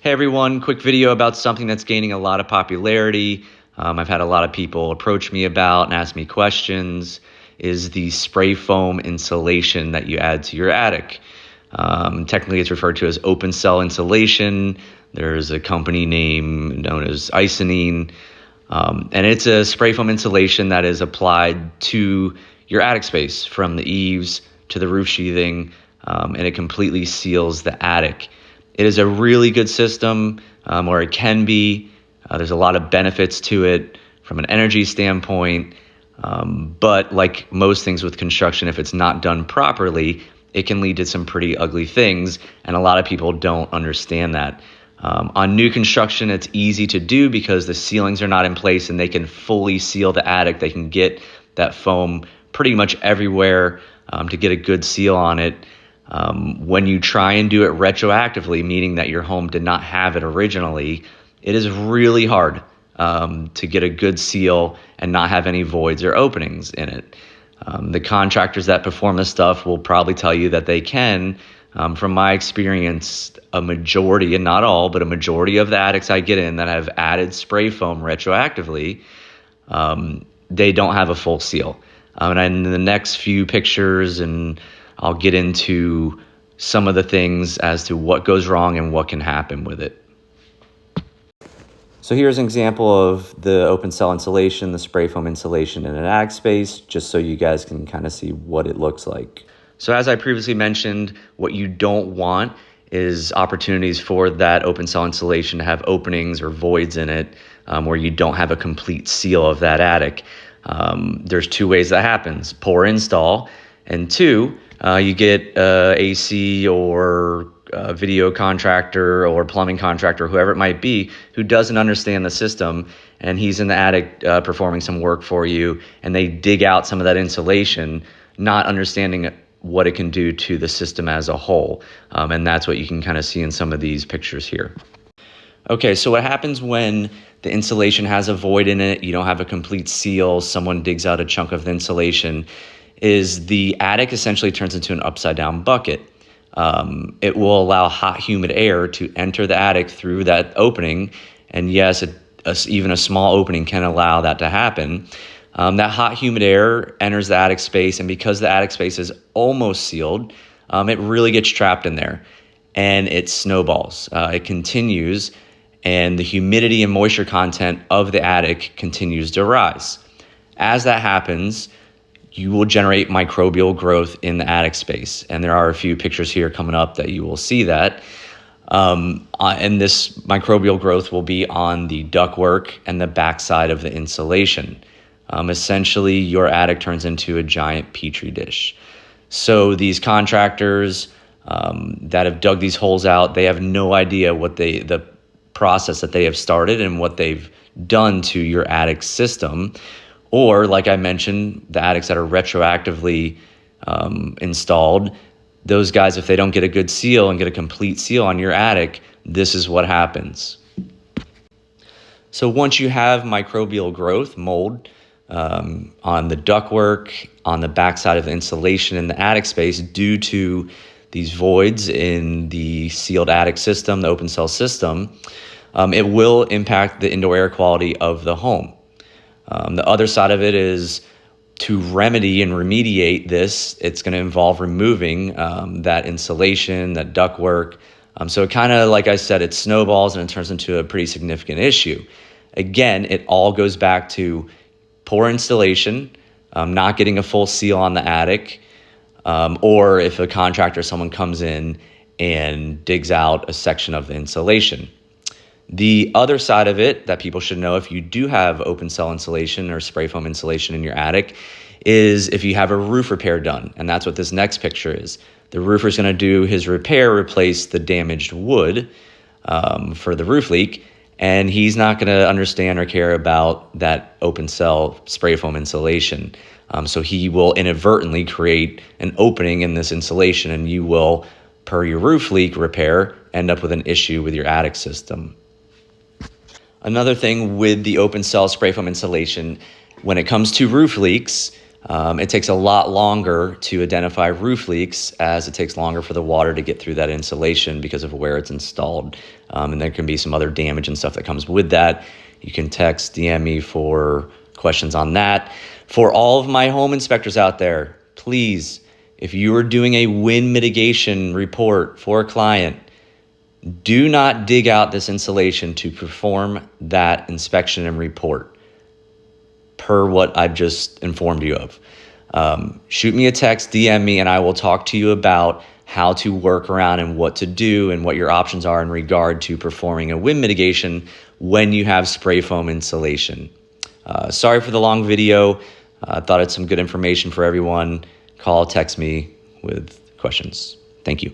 Hey everyone, quick video about something that's gaining a lot of popularity. I've had a lot of people approach me about and ask me questions, is the spray foam insulation that you add to your attic. Technically it's referred to as open cell insulation. There's a company name known as Icynene, and it's a spray foam insulation that is applied to your attic space from the eaves to the roof sheathing, and it completely seals the attic. It is a really good system, or it can be. There's a lot of benefits to it from an energy standpoint, but like most things with construction, if it's not done properly, it can lead to some pretty ugly things, and a lot of people don't understand that. On new construction, it's easy to do because the ceilings are not in place and they can fully seal the attic. They can get that foam pretty much everywhere to get a good seal on it. When you try and do it retroactively, meaning that your home did not have it originally, it is really hard to get a good seal and not have any voids or openings in it. The contractors that perform this stuff will probably tell you that they can. From my experience, a majority, and not all, but a majority of the attics I get in that have added spray foam retroactively, they don't have a full seal. And in the next few pictures, and I'll get into some of the things as to what goes wrong and what can happen with it. So here's an example of the open cell insulation, the spray foam insulation in an attic space, just so you guys can kind of see what it looks like. So as I previously mentioned, what you don't want is opportunities for that open cell insulation to have openings or voids in it where you don't have a complete seal of that attic. There's two ways that happens: poor install, and two, you get AC or video contractor or plumbing contractor, whoever it might be, who doesn't understand the system, and he's in the attic performing some work for you, and they dig out some of that insulation, not understanding what it can do to the system as a whole. And that's what you can kind of see in some of these pictures here. Okay, so what happens when the insulation has a void in it, you don't have a complete seal, someone digs out a chunk of the insulation, is the attic essentially turns into an upside down bucket. It will allow hot, humid air to enter the attic through that opening. And yes, even a small opening can allow that to happen. That hot, humid air enters the attic space, and because the attic space is almost sealed, it really gets trapped in there, and it snowballs. It continues, and the humidity and moisture content of the attic continues to rise. As that happens, you will generate microbial growth in the attic space, and there are a few pictures here coming up that you will see that. And this microbial growth will be on the ductwork and the backside of the insulation. Essentially, your attic turns into a giant petri dish. So these contractors that have dug these holes out, they have no idea what the process that they have started and what they've done to your attic system. Or, like I mentioned, the attics that are retroactively installed, those guys, if they don't get a good seal and get a complete seal on your attic, this is what happens. So once you have microbial growth, mold, on the ductwork, on the backside of the insulation in the attic space due to these voids in the sealed attic system, the open cell system, it will impact the indoor air quality of the home. The other side of it is to remedy and remediate this. It's going to involve removing that insulation, that ductwork. So it kind of, like I said, it snowballs and it turns into a pretty significant issue. Again, it all goes back to poor installation, not getting a full seal on the attic, or if a contractor, someone comes in and digs out a section of the insulation. The other side of it that people should know if you do have open cell insulation or spray foam insulation in your attic is if you have a roof repair done, and that's what this next picture is. The roofer is going to do his repair, replace the damaged wood for the roof leak, and he's not going to understand or care about that open cell spray foam insulation. So he will inadvertently create an opening in this insulation, and you will, per your roof leak repair, end up with an issue with your attic system. Another thing with the open cell spray foam insulation, when it comes to roof leaks, It takes a lot longer to identify roof leaks, as it takes longer for the water to get through that insulation because of where it's installed. And there can be some other damage and stuff that comes with that. You can text, DM me for questions on that. For all of my home inspectors out there, please, if you are doing a wind mitigation report for a client, do not dig out this insulation to perform that inspection and report, per what I've just informed you of. Shoot me a text, DM me, and I will talk to you about how to work around and what to do and what your options are in regard to performing a wind mitigation when you have spray foam insulation. Sorry for the long video. I thought it's some good information for everyone. Call, text me with questions. Thank you.